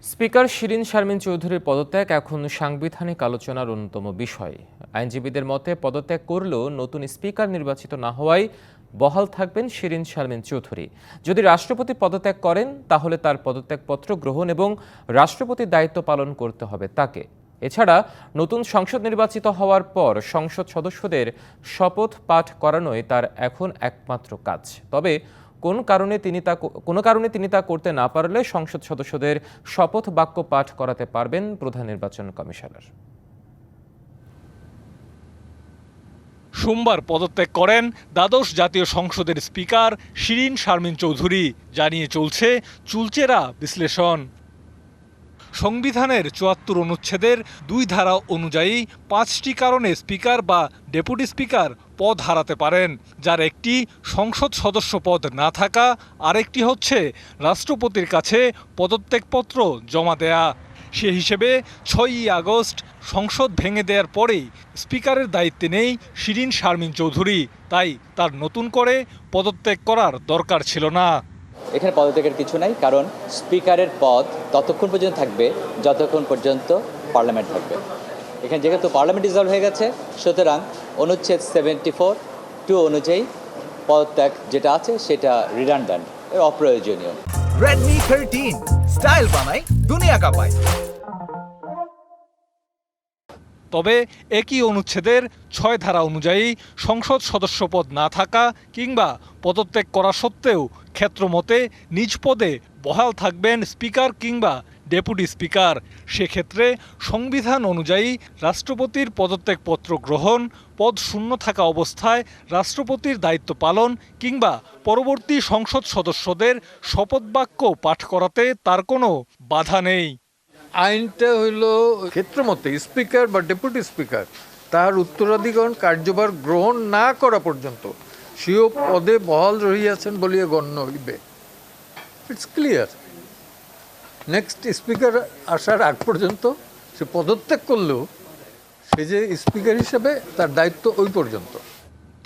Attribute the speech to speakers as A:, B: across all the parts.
A: Speaker Shirin Sharmin চৌধুরীর পদত্যাগ এখন সাংবিধানিক আলোচনার অন্যতম বিষয়। আইনজীবীদের মতে পদত্যাগ করলেও নতুন স্পিকার নির্বাচিত না হওয়ায় বহাল থাকবেন শিরীন শারমিন চৌধুরী। যদি রাষ্ট্রপতি পদত্যাগ করেন তাহলে তার পদত্যাগপত্র গ্রহণ এবং রাষ্ট্রপতির দায়িত্ব পালন করতে হবে তাকে। এছাড়া নতুন সংসদ নির্বাচিত হওয়ার পর সংসদ সদস্যদের শপথ পাঠ করানোই তার এখন একমাত্র কাজ। তবে কোনো কারণে তিনি তা করতে না পারলে সংসদ সদস্যদের শপথ বাক্য পাঠ করাতে পারবেন প্রধান নির্বাচন কমিশনার।
B: সোমবার পদত্যাগ করেন দ্বাদশ জাতীয় সংসদের স্পিকার শিরীন শারমিন চৌধুরী। জানিয়ে চলছে চুলচেরা বিশ্লেষণ। সংবিধানের ৭৪ অনুচ্ছেদের ২ ধারা অনুযায়ী ৫টি কারণে স্পিকার বা ডেপুটি স্পিকার পদ হারাতে পারেন, যার একটি সংসদ সদস্য পদ না থাকা, আরেকটি হচ্ছে রাষ্ট্রপতির কাছে পদত্যাগপত্র জমা দেয়া। সে হিসেবে ৬ই আগস্ট সংসদ ভেঙে দেওয়ার পরেই স্পিকারের দায়িত্বে নেই শিরীন শারমিন চৌধুরী, তাই তার নতুন করে পদত্যাগ করার দরকার ছিল না।
C: এখানে পদত্যাগের কিছু নাই, কারণ স্পিকারের পদ ততক্ষণ পর্যন্ত থাকবে যতক্ষণ পর্যন্ত পার্লামেন্ট থাকবে। এখানে যেহেতু পার্লামেন্ট ডিসলভ হয়ে গেছে, সুতরাং অনুচ্ছেদ 74(2) অনুযায়ী পদত্যাগ যেটা আছে সেটা রিডান্ডেন্ট, অপ্রয়োজনীয়।
D: Redmi 13 স্টাইল বানাই দুনিয়া কাঁপায়।
B: তবে একই অনুচ্ছেদের ৬ ধারা অনুযায়ী সংসদ সদস্য পদ না থাকা কিংবা পদত্যাগ করা সত্ত্বেও ক্ষেত্রমতে নিজ পদে বহাল থাকবেন স্পিকার কিংবা ডেপুটি স্পিকার। সেক্ষেত্রে সংবিধান অনুযায়ী রাষ্ট্রপতির পদত্যাগপত্র গ্রহণ, পদ শূন্য থাকা অবস্থায় রাষ্ট্রপতির দায়িত্ব পালন কিংবা পরবর্তী সংসদ সদস্যদের শপথবাক্য পাঠ করাতে তার কোনো বাধা নেই।
E: আইনটা হইল ক্ষেত্রমতে স্পিকার বা ডেপুটি স্পিকার তাহার উত্তরাধিকার কার্যভার গ্রহণ না করা পর্যন্ত স্বীয় পদে বহাল রহিয়াছেন বলিয়া গণ্য হইবে। It's clear. নেক্সট স্পিকার আসার আগ পর্যন্ত সে পদত্যাগ করলেও সে যে স্পিকার হিসেবে তার দায়িত্ব ওই পর্যন্ত।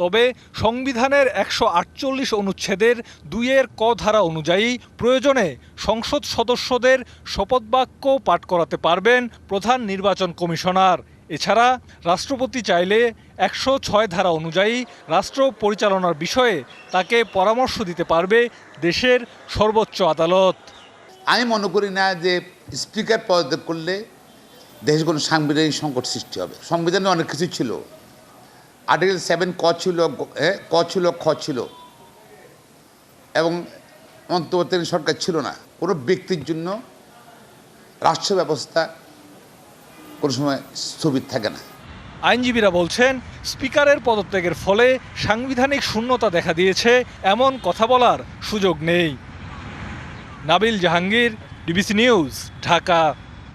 B: তবে সংবিধানের ১৪৮ অনুচ্ছেদের ২-এর ক ধারা অনুযায়ী প্রয়োজনে সংসদ সদস্যদের শপথবাক্য পাঠ করাতে পারবেন প্রধান নির্বাচন কমিশনার। এছাড়া রাষ্ট্রপতি চাইলে ১০৬ ধারা অনুযায়ী রাষ্ট্র পরিচালনার বিষয়ে তাকে পরামর্শ দিতে পারবে দেশের সর্বোচ্চ আদালত।
F: আমি মনে করি না যে স্পিকার পদত্যাগ করলে দেশে কোনো সাংবিধানিক সংকট সৃষ্টি হবে। সংবিধানে অনেক কিছু ছিল, আর্টিকেল 7 ক ছিল, খ ছিল, এবং অন্তর্বর্তীকালীন সরকার ছিল না। কোনো ব্যক্তির জন্য রাষ্ট্র ব্যবস্থা কোনো সময় স্থবির থাকে না।
B: আইনজীবীরা বলছেন, স্পিকারের পদত্যাগের ফলে সাংবিধানিক শূন্যতা দেখা দিয়েছে এমন কথা বলার সুযোগ নেই। Nabil Jahangir, DBC news, Dhaka.